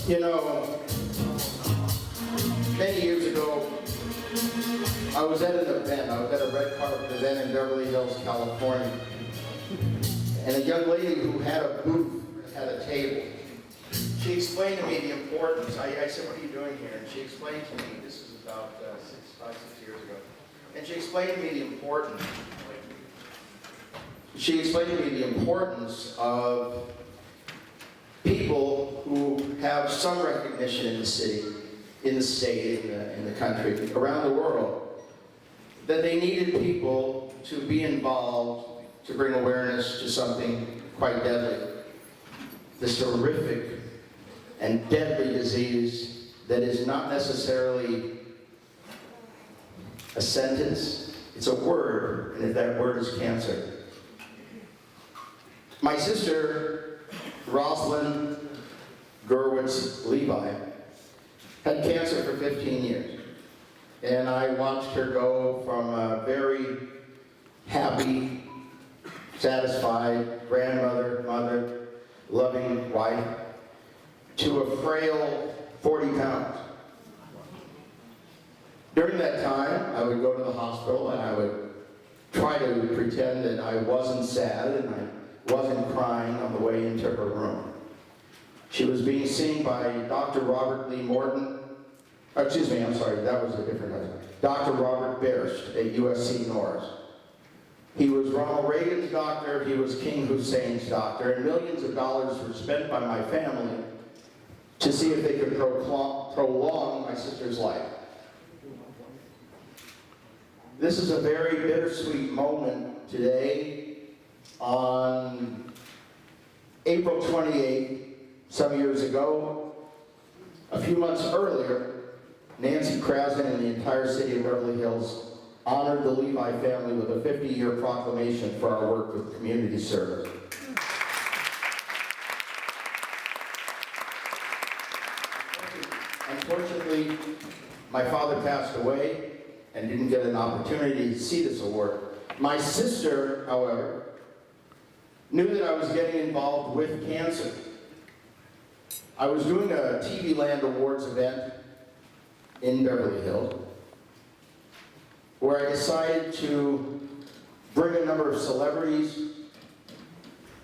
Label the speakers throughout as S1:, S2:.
S1: You know, many years ago, I was at an event. I was at a red carpet event in Beverly Hills, California. And a young lady who had a booth had a table. She explained to me the importance. I said, "What are you doing here?" And she explained to me, this is about 5-6 years ago. And she explained to me the importance. She explained to me the importance of people who have some recognition in the city, in the state, in the country, around the world, that they needed people to be involved to bring awareness to something quite deadly. This horrific and deadly disease that is not necessarily a sentence, it's a word, and if that word is cancer. My sister, Rosalind Gurwitz Levi, had cancer for 15 years. And I watched her go from a very happy, satisfied grandmother, mother, loving wife, to a frail 40 pounds. During that time, I would go to the hospital and I would try to pretend that I wasn't sad and I wasn't crying on the way into her room. She was being seen by Dr. Robert Lee Morton. Excuse me, I'm sorry, that was a different husband. Dr. Robert Bersht at USC Norris. He was Ronald Reagan's doctor, he was King Hussein's doctor, and millions of dollars were spent by my family to see if they could prolong my sister's life. This is a very bittersweet moment today on April 28th, some years ago. A few months earlier, Nancy Krasden and the entire city of Beverly Hills honored the Levi family with a 50-year proclamation for our work with community service. Unfortunately, my father passed away and didn't get an opportunity to see this award. My sister, however, knew that I was getting involved with cancer. I was doing a TV Land Awards event in Beverly Hills, where I decided to bring a number of celebrities,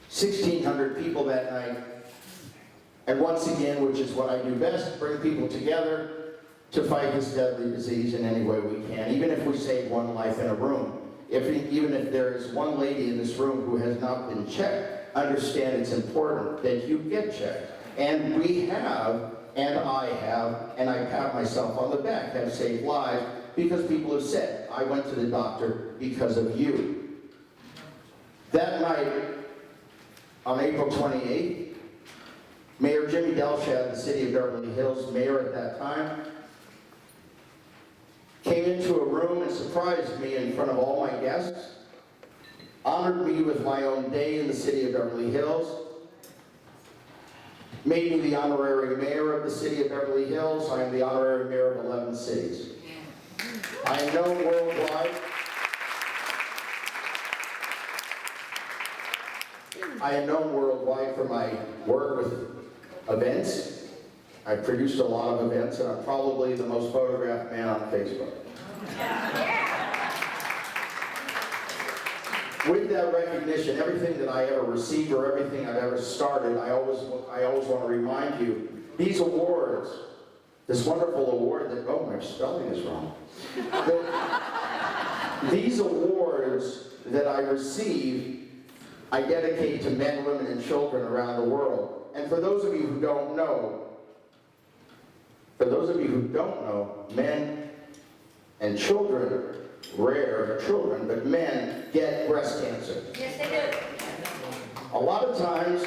S1: 1,600 people that night, and once again, which is what I do best, bring people together to fight this deadly disease in any way we can, even if we save one life in a room. Even if there is one lady in this room who has not been checked, understand it's important that you get checked. And we have, and I pat myself on the back, have saved lives because people have said, I went to the doctor because of you. That night, on April 28th, Mayor Jimmy Delshad, the city of Beverly Hills, mayor at that time, came into a room and surprised me in front of all my guests, honored me with my own day in the city of Beverly Hills, made me the honorary mayor of the city of Beverly Hills. I am the honorary mayor of 11 cities. I am known worldwide. I am known worldwide for my work with events. I produced a lot of events, and I'm probably the most photographed man on Facebook. With that recognition, everything that I ever received or everything I've ever started, I always want to remind you, these awards, this wonderful award that, oh, my spelling is wrong. These awards that I receive, I dedicate to men, women, and children around the world. And for those of you who don't know, men and children, rare children, but men get breast cancer.
S2: Yes, they do.
S1: A lot of times,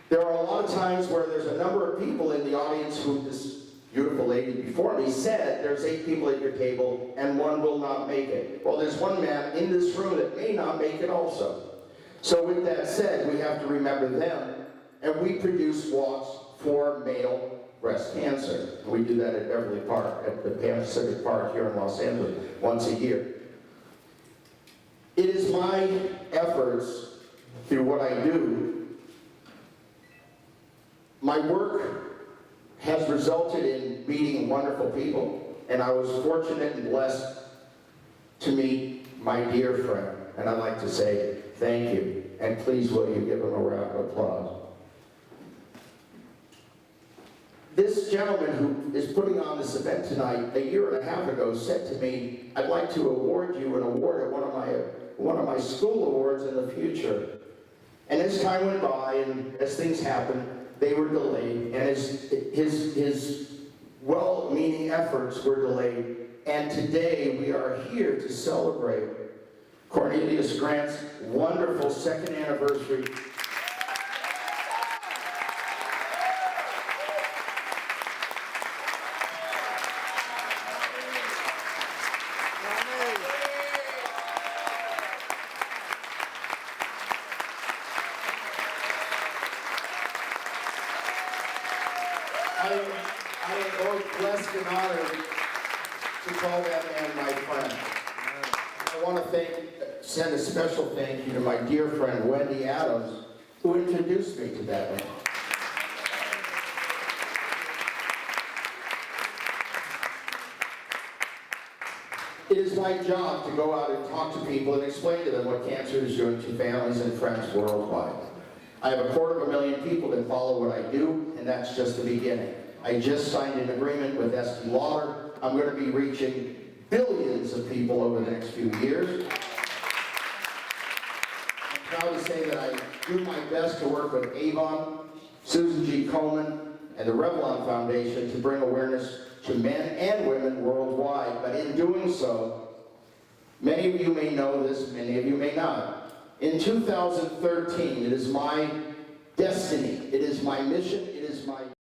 S1: there are a lot of times where there's a number of people in the audience who this beautiful lady before me said, there's 8 people at your table and one will not make it. Well, there's one man in this room that may not make it also. So with that said, we have to remember them, and we produce walks for male breast cancer. We do that at Beverly Park, at the Pan Pacific Park here in Los Angeles, once a year. It is my efforts through what I do. My work has resulted in meeting wonderful people, and I was fortunate and blessed to meet my dear friend, and I'd like to say thank you, and please will you give him a round of applause. This gentleman who is putting on this event tonight, a year and a half ago, said to me, I'd like to award you an award at one of my Skoole Awards in the future. And as time went by and as things happened, they were delayed, and his well-meaning efforts were delayed. And today we are here to celebrate Cornelius Grant's wonderful second anniversary. I am both blessed and honored to call that man my friend. I want to send a special thank you to my dear friend Wendy Adams, who introduced me to that man. It is my job to go out and talk to people and explain to them what cancer is doing to families and friends worldwide. I have 250,000 people that follow what I do, and that's just the beginning. I just signed an agreement with Estee Lauder. I'm going to be reaching billions of people over the next few years. I'm proud to say that I do my best to work with Avon, Susan G. Komen, and the Revlon Foundation to bring awareness to men and women worldwide. But in doing so, many of you may know this, many of you may not. In 2013, it is my destiny, it is my mission, it is my